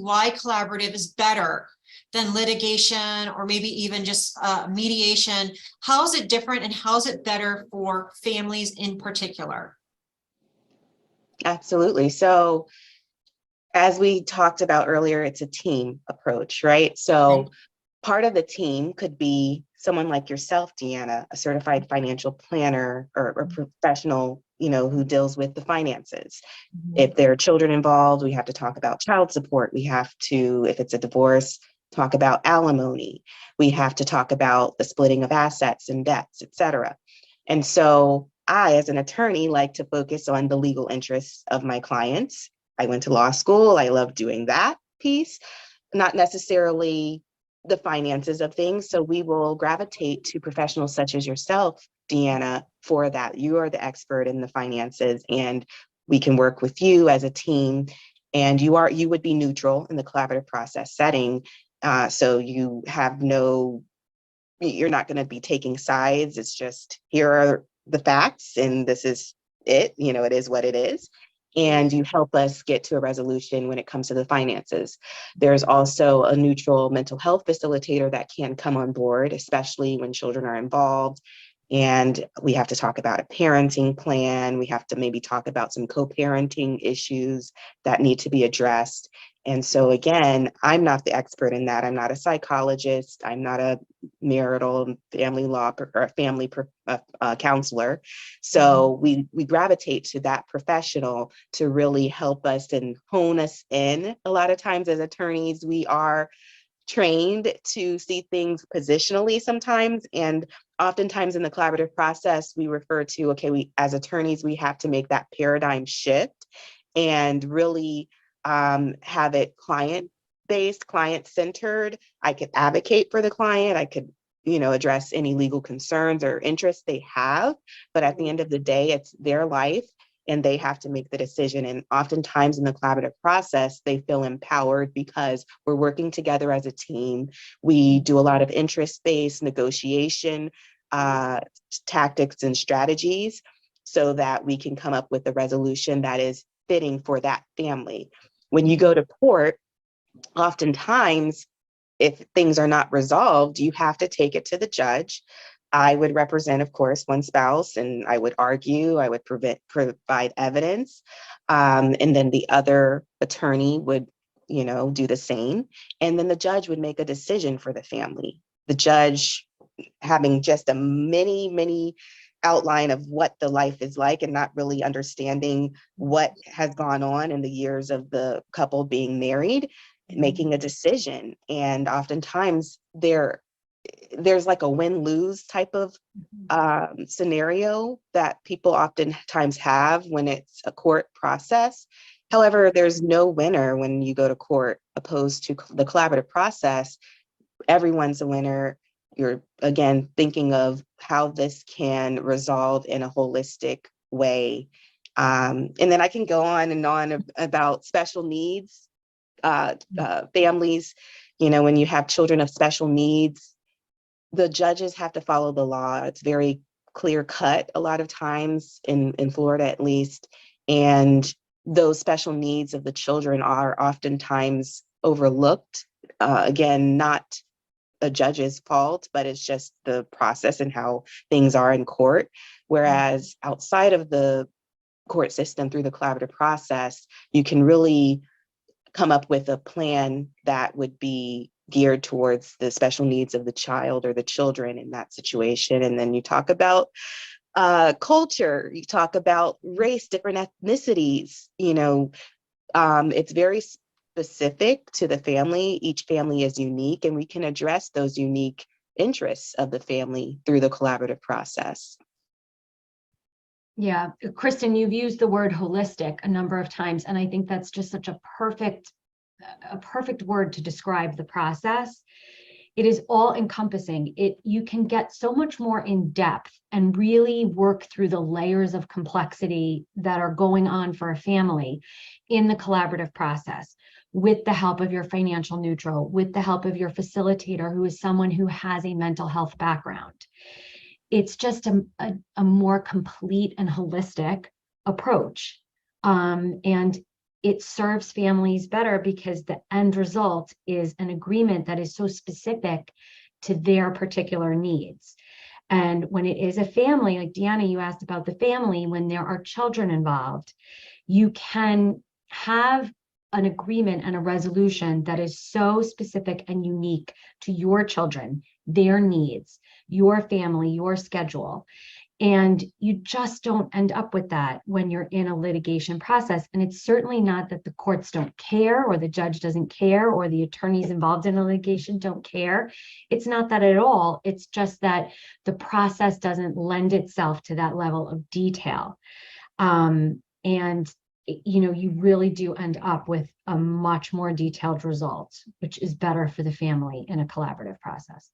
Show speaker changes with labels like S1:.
S1: why collaborative is better than litigation, or maybe even just mediation. How is it different, and how is it better for families in particular?
S2: Absolutely. So as we talked about earlier, it's a team approach, right? So part of the team could be someone like yourself, Deanna, a certified financial planner or professional, who deals with the finances. If there are children involved, we have to talk about child support. We have to, if it's a divorce, talk about alimony. We have to talk about the splitting of assets and debts, et cetera. And so I, as an attorney, like to focus on the legal interests of my clients. I went to law school. I love doing that piece, not necessarily the finances of things. So we will gravitate to professionals such as yourself, Deanna, for that. You are the expert in the finances, and we can work with you as a team. And you would be neutral in the collaborative process setting. So you're not going to be taking sides. It's just, here are the facts, and this is it. It is what it is. And you help us get to a resolution when it comes to the finances. There's also a neutral mental health facilitator that can come on board, especially when children are involved. And we have to talk about a parenting plan. We have to maybe talk about some co-parenting issues that need to be addressed. And so again, I'm not the expert in that. I'm not a psychologist. I'm not a marital family law or family counselor. So we gravitate to that professional to really help us and hone us in. A lot of times as attorneys, we are trained to see things positionally sometimes. And oftentimes in the collaborative process, we refer to, okay, as attorneys, we have to make that paradigm shift and really have it client-based, client-centered. I could advocate for the client. I could, address any legal concerns or interests they have. But at the end of the day, it's their life, and they have to make the decision. And oftentimes in the collaborative process, they feel empowered because we're working together as a team. We do a lot of interest-based negotiation tactics and strategies so that we can come up with a resolution that is fitting for that family. When you go to court, oftentimes, if things are not resolved, you have to take it to the judge. I would represent, of course, one spouse, and I would argue, I would provide evidence, and then the other attorney would, do the same. And then the judge would make a decision for the family. The judge, having just a mini outline of what the life is like and not really understanding what has gone on in the years of the couple being married, making a decision. And oftentimes there's like a win-lose type of scenario that people oftentimes have when it's a court process. However, there's no winner when you go to court, opposed to the collaborative process. Everyone's a winner. You're, again, thinking of how this can resolve in a holistic way. And then I can go on and on about special needs families. When you have children of special needs, the judges have to follow the law. It's very clear cut a lot of times in Florida, at least. And those special needs of the children are oftentimes overlooked. Again, not a judge's fault, but it's just the process and how things are in court. Whereas outside of the court system, through the collaborative process, you can really come up with a plan that would be geared towards the special needs of the child or the children in that situation. And then you talk about culture, you talk about race, different ethnicities. It's very specific to the family. Each family is unique, and we can address those unique interests of the family through the collaborative process.
S3: Yeah, Kristen, you've used the word holistic a number of times, and I think that's just such a perfect word to describe the process. It is all encompassing. You can get so much more in depth and really work through the layers of complexity that are going on for a family in the collaborative process, with the help of your financial neutral, with the help of your facilitator, who is someone who has a mental health background. It's just a more complete and holistic approach. And it serves families better because the end result is an agreement that is so specific to their particular needs. And when it is a family, like Deanna, you asked about the family, when there are children involved, you can have an agreement and a resolution that is so specific and unique to your children, their needs, your family, your schedule. And you just don't end up with that when you're in a litigation process. And it's certainly not that the courts don't care, or the judge doesn't care, or the attorneys involved in a litigation don't care. It's not that at all. It's just that the process doesn't lend itself to that level of detail. And you really do end up with a much more detailed result, which is better for the family in a collaborative process.